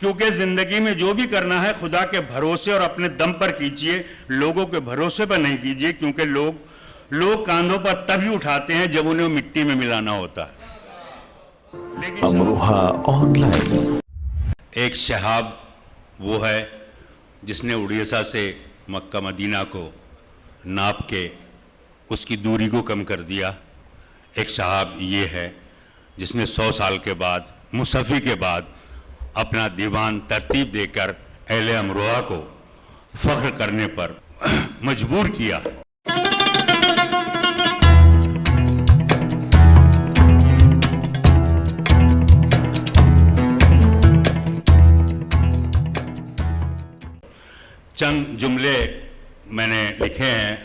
کیونکہ زندگی میں جو بھی کرنا ہے خدا کے بھروسے اور اپنے دم پر کیجئے، لوگوں کے بھروسے پر نہیں کیجئے، کیونکہ لوگ کاندھوں پر تبھی اٹھاتے ہیں جب انہیں مٹی میں ملانا ہوتا ہے۔ Amroha on line. ایک شہاب وہ ہے جس نے اڑیسہ سے مکہ مدینہ کو ناپ کے اس کی دوری کو کم کر دیا۔ ایک شہاب یہ ہے جس نے 100 سال کے بعد مصفی کے بعد اپنا دیوان ترتیب دے کر اہل امروہہ کو فخر کرنے پر مجبور کیا۔ چند جملے میں نے لکھے ہیں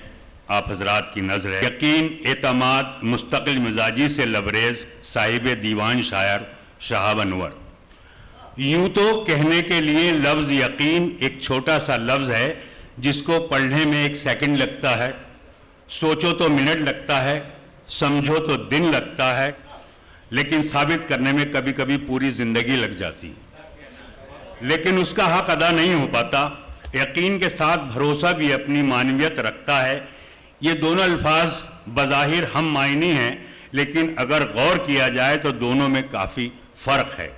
آپ حضرات کی نظر ہے۔ یقین، اعتماد، مستقل مزاجی سے لبریز صاحب دیوان شاعر شہاب انور۔ یوں تو کہنے کے لیے لفظ یقین ایک چھوٹا سا لفظ ہے جس کو پڑھنے میں 1 سیکنڈ لگتا ہے، سوچو تو منٹ لگتا ہے، سمجھو تو دن لگتا ہے، لیکن ثابت کرنے میں کبھی کبھی پوری زندگی لگ جاتی، لیکن اس کا حق ادا نہیں ہو پاتا۔ یقین کے ساتھ بھروسہ بھی اپنی معنویت رکھتا ہے۔ یہ دونوں الفاظ بظاہر ہم معنی ہیں، لیکن اگر غور کیا جائے تو دونوں میں کافی فرق ہے۔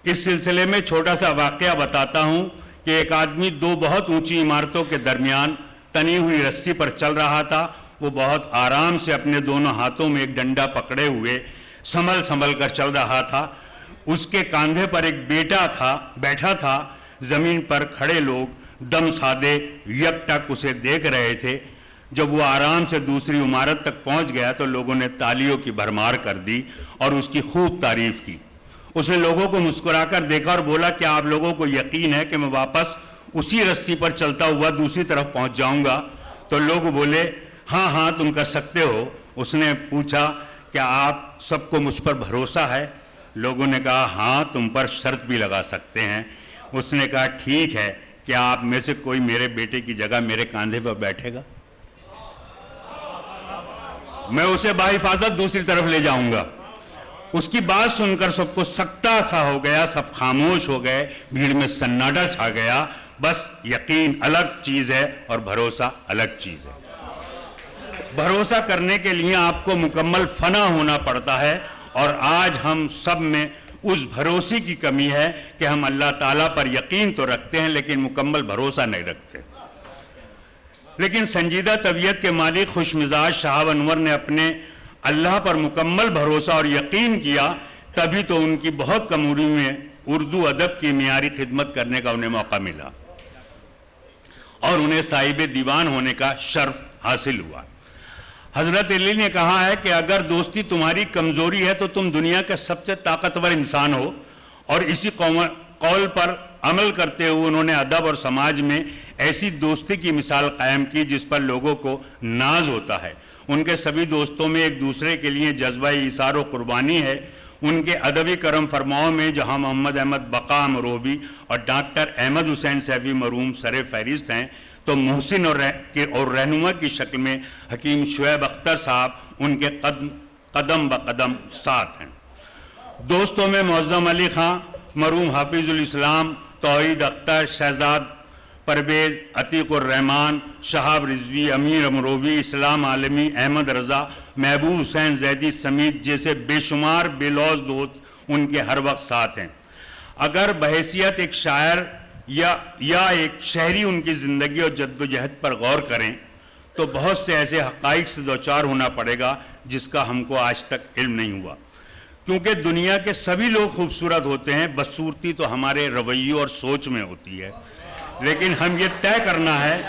اس سلسلے میں چھوٹا سا واقعہ بتاتا ہوں کہ ایک آدمی 2 بہت اونچی عمارتوں کے درمیان تنی ہوئی رسی پر چل رہا تھا۔ وہ بہت آرام سے اپنے دونوں ہاتھوں میں ایک ڈنڈا پکڑے ہوئے سنبھل کر چل رہا تھا۔ اس کے کاندھے پر ایک بیٹا بیٹھا تھا۔ زمین پر کھڑے لوگ دم سادے یک ٹک اسے دیکھ رہے تھے۔ جب وہ آرام سے دوسری عمارت تک پہنچ گیا تو لوگوں نے تالیوں کی بھرمار کر دی اور اس کی خوب تعریف کی۔ اس نے لوگوں کو مسکرا کر دیکھا اور بولا، کیا آپ لوگوں کو یقین ہے کہ میں واپس اسی رسی پر چلتا ہوا دوسری طرف پہنچ جاؤں گا؟ تو لوگ بولے، ہاں تم کر سکتے ہو۔ اس نے پوچھا، کیا آپ سب کو مجھ پر بھروسہ ہے؟ لوگوں نے کہا، ہاں تم پر شرط بھی لگا سکتے ہیں۔ اس نے کہا، ٹھیک ہے، کیا آپ میں سے کوئی میرے بیٹے کی جگہ میرے کاندھے پر بیٹھے گا؟ میں اسے بحفاظت دوسری طرف لے جاؤں گا۔ اس کی بات سن کر سب کو سکتہ سا ہو گیا، سب خاموش ہو گئے، بھیڑ میں سناٹا چھا گیا۔ بس یقین الگ چیز ہے اور بھروسہ الگ چیز ہے۔ بھروسہ کرنے کے لیے آپ کو مکمل فنا ہونا پڑتا ہے، اور آج ہم سب میں اس بھروسے کی کمی ہے کہ ہم اللہ تعالیٰ پر یقین تو رکھتے ہیں لیکن مکمل بھروسہ نہیں رکھتے۔ لیکن سنجیدہ طبیعت کے مالک خوش مزاج شہاب انور نے اپنے اللہ پر مکمل بھروسہ اور یقین کیا، تبھی تو ان کی بہت کم عمر میں اردو ادب کی معیاری خدمت کرنے کا انہیں موقع ملا اور انہیں صاحب دیوان ہونے کا شرف حاصل ہوا۔ حضرت علی نے کہا ہے کہ اگر دوستی تمہاری کمزوری ہے تو تم دنیا کے سب سے طاقتور انسان ہو، اور اسی قول پر عمل کرتے ہوئے انہوں نے ادب اور سماج میں ایسی دوستی کی مثال قائم کی جس پر لوگوں کو ناز ہوتا ہے۔ ان کے سبھی دوستوں میں ایک دوسرے کے لیے جذبہ ایثار و قربانی ہے۔ ان کے ادبی کرم فرماؤں میں جہاں محمد احمد بقا امروہوی اور ڈاکٹر احمد حسین سیفی مرحوم سر فہرست ہیں، تو محسن اور رہنما کی شکل میں حکیم شعیب اختر صاحب ان کے قدم بقدم ساتھ ہیں۔ دوستوں میں معظم علی خان، مرحوم حافظ الاسلام، توحید اختر، شہزاد پرویز، عتیق الرحمان، شہاب رضوی، امیر امروہوی، اسلام عالمی، احمد رضا، محبوب حسین زیدی سمیت جیسے بے شمار بے لوث دوست ان کے ہر وقت ساتھ ہیں۔ اگر بحیثیت ایک شاعر یا ایک شہری ان کی زندگی اور جد و جہد پر غور کریں تو بہت سے ایسے حقائق سے دوچار ہونا پڑے گا جس کا ہم کو آج تک علم نہیں ہوا۔ کیونکہ دنیا کے سبھی لوگ خوبصورت ہوتے ہیں، بدصورتی تو ہمارے رویوں اور سوچ میں ہوتی ہے، لیکن ہم یہ طے کرنا ہے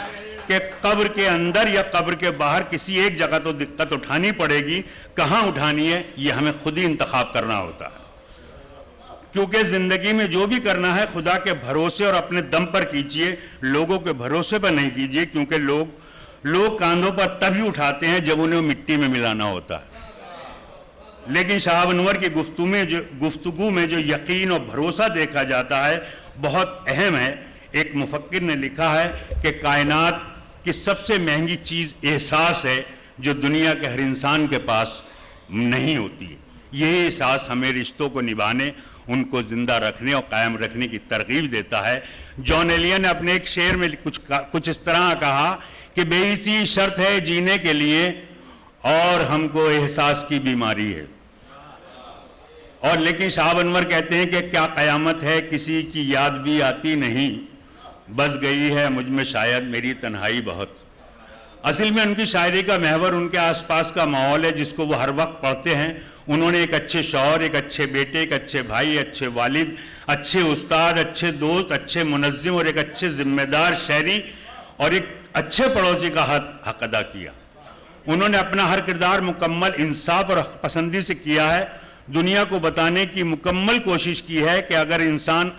کہ قبر کے اندر یا قبر کے باہر کسی ایک جگہ تو دقت اٹھانی پڑے گی، کہاں اٹھانی ہے یہ ہمیں خود ہی انتخاب کرنا ہوتا ہے۔ کیونکہ زندگی میں جو بھی کرنا ہے خدا کے بھروسے اور اپنے دم پر کیجئے، لوگوں کے بھروسے پر نہیں کیجئے، کیونکہ لوگ کاندھوں پر تبھی اٹھاتے ہیں جب انہیں مٹی میں ملانا ہوتا ہے۔ لیکن شہاب انور کی گفتگو میں جو یقین اور بھروسہ دیکھا جاتا ہے بہت اہم ہے۔ ایک مفکر نے لکھا ہے کہ کائنات کی سب سے مہنگی چیز احساس ہے جو دنیا کے ہر انسان کے پاس نہیں ہوتی ہے۔ یہی احساس ہمیں رشتوں کو نبھانے، ان کو زندہ رکھنے اور قائم رکھنے کی ترغیب دیتا ہے۔ جان ایلین نے اپنے ایک شعر میں کچھ اس طرح کہا کہ بے حسی شرط ہے جینے کے لیے اور ہم کو احساس کی بیماری ہے۔ اور لیکن شہاب انور کہتے ہیں کہ کیا قیامت ہے کسی کی یاد بھی آتی نہیں، بس گئی ہے مجھ میں شاید میری تنہائی بہت۔ اصل میں ان کی شاعری کا محور ان کے آس پاس کا ماحول ہے جس کو وہ ہر وقت پڑھتے ہیں۔ انہوں نے ایک اچھے شوہر، ایک اچھے بیٹے، ایک اچھے بھائی، اچھے والد، اچھے استاد، اچھے دوست، اچھے منظم اور ایک اچھے ذمہ دار شہری اور ایک اچھے پڑوسی کا حق ادا کیا۔ انہوں نے اپنا ہر کردار مکمل انصاف اور حق پسندی سے کیا ہے۔ دنیا کو بتانے کی مکمل کوشش کی ہے کہ اگر انسان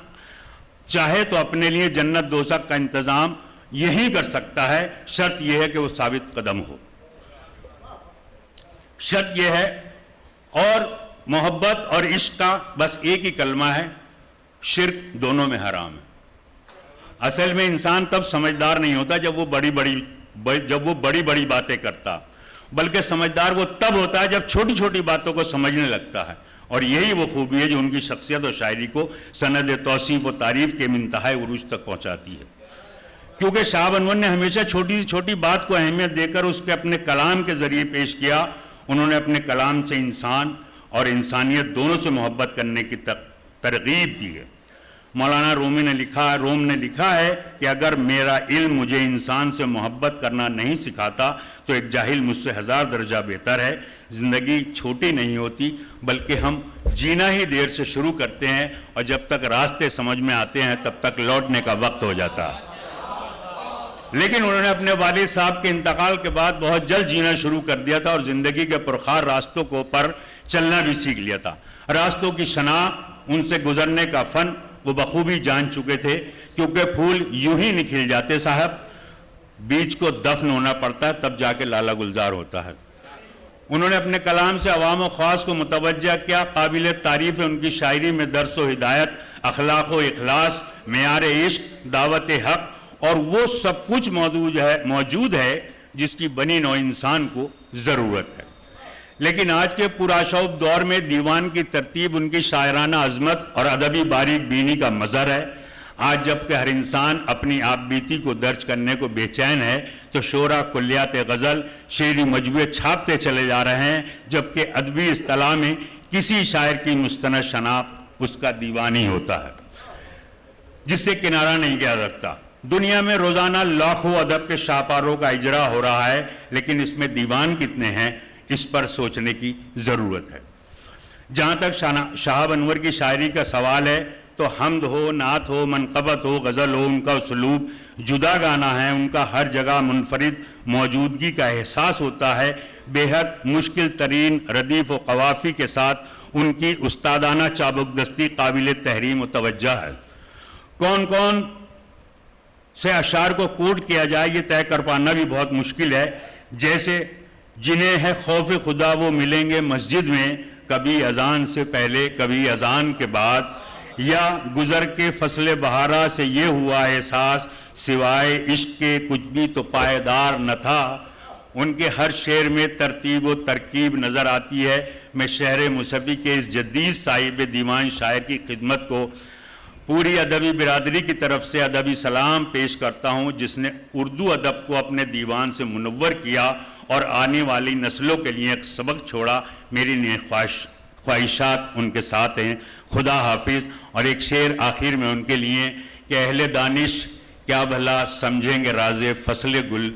چاہے تو اپنے لیے جنت دوزخ کا انتظام یہی کر سکتا ہے، شرط یہ ہے کہ وہ ثابت قدم ہو۔ شرط یہ ہے، اور محبت اور عشق کا بس ایک ہی کلمہ ہے، شرک دونوں میں حرام ہے۔ اصل میں انسان تب سمجھدار نہیں ہوتا جب وہ بڑی بڑی باتیں کرتا، بلکہ سمجھدار وہ تب ہوتا ہے جب چھوٹی چھوٹی باتوں کو سمجھنے لگتا ہے، اور یہی وہ خوبی ہے جو ان کی شخصیت اور شاعری کو سند توصیف و تعریف کے منتہائی عروج تک پہنچاتی ہے۔ کیونکہ شہاب انور نے ہمیشہ چھوٹی سی چھوٹی بات کو اہمیت دے کر اس کے اپنے کلام کے ذریعے پیش کیا۔ انہوں نے اپنے کلام سے انسان اور انسانیت دونوں سے محبت کرنے کی ترغیب دی ہے۔ مولانا روم نے لکھا ہے کہ اگر میرا علم مجھے انسان سے محبت کرنا نہیں سکھاتا تو ایک جاہل مجھ سے 1000 درجہ بہتر ہے۔ زندگی چھوٹی نہیں ہوتی، بلکہ ہم جینا ہی دیر سے شروع کرتے ہیں، اور جب تک راستے سمجھ میں آتے ہیں تب تک لوٹنے کا وقت ہو جاتا ہے۔ لیکن انہوں نے اپنے والد صاحب کے انتقال کے بعد بہت جلد جینا شروع کر دیا تھا، اور زندگی کے پرخار راستوں پر چلنا بھی سیکھ لیا تھا۔ راستوں کی شناخت، ان سے گزرنے کا فن وہ بخوبی جان چکے تھے، کیونکہ پھول یوں ہی نکھل جاتے صاحب، بیج کو دفن ہونا پڑتا ہے تب جا کے لالا گلزار ہوتا ہے۔ انہوں نے اپنے کلام سے عوام و خاص کو متوجہ کیا۔ قابل تعریف ہے ان کی شاعری میں درس و ہدایت، اخلاق و اخلاص، معیار عشق، دعوت حق اور وہ سب کچھ موجود ہے جس کی بنی نوع انسان کو ضرورت ہے۔ لیکن آج کے پرآشوب دور میں دیوان کی ترتیب ان کی شاعرانہ عظمت اور ادبی باریک بینی کا مظہر ہے۔ آج جب کہ ہر انسان اپنی آپ بیتی کو درج کرنے کو بے چین ہے تو شعرا کلیات غزل، شعری مجموعے چھاپتے چلے جا رہے ہیں، جبکہ ادبی اصطلاح میں کسی شاعر کی مستند شناخت اس کا دیوان ہی ہوتا ہے، جس سے کنارہ نہیں کیا سکتا۔ دنیا میں روزانہ لاکھوں ادب کے شاہکاروں کا اجرا ہو رہا ہے، لیکن اس میں دیوان کتنے ہیں اس پر سوچنے کی ضرورت ہے۔ جہاں تک شہاب انور کی شاعری کا سوال ہے تو حمد ہو، نعت ہو، منقبت ہو، غزل ہو، ان کا اسلوب جدا گانا ہے، ان کا ہر جگہ منفرد موجودگی کا احساس ہوتا ہے۔ بے حد مشکل ترین ردیف و قوافی کے ساتھ ان کی استادانہ چابک دستی قابل تحریم و توجہ ہے۔ کون کون سے اشعار کو کوٹ کیا جائے یہ طے کر پانا بھی بہت مشکل ہے، جیسے جنہیں ہے خوف خدا وہ ملیں گے مسجد میں، کبھی اذان سے پہلے کبھی اذان کے بعد، یا گزر کے فصل بہارا سے یہ ہوا احساس سوائے عشق کے کچھ بھی تو پائیدار نہ تھا۔ ان کے ہر شعر میں ترتیب و ترکیب نظر آتی ہے۔ میں شہر مصفی کے اس جدید صاحب دیوان شاعر کی خدمت کو پوری ادبی برادری کی طرف سے ادبی سلام پیش کرتا ہوں، جس نے اردو ادب کو اپنے دیوان سے منور کیا اور آنے والی نسلوں کے لیے ایک سبق چھوڑا۔ میری نیک خواہشات ان کے ساتھ ہیں۔ خدا حافظ۔ اور ایک شعر آخر میں ان کے لیے کہ اہل دانش کیا بھلا سمجھیں گے راز فصل گل،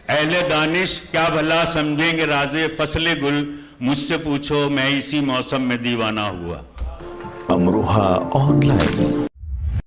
اہل دانش کیا بھلا سمجھیں گے راز فصل گل، مجھ سے پوچھو میں اسی موسم میں دیوانہ ہوا۔ Amroha on line.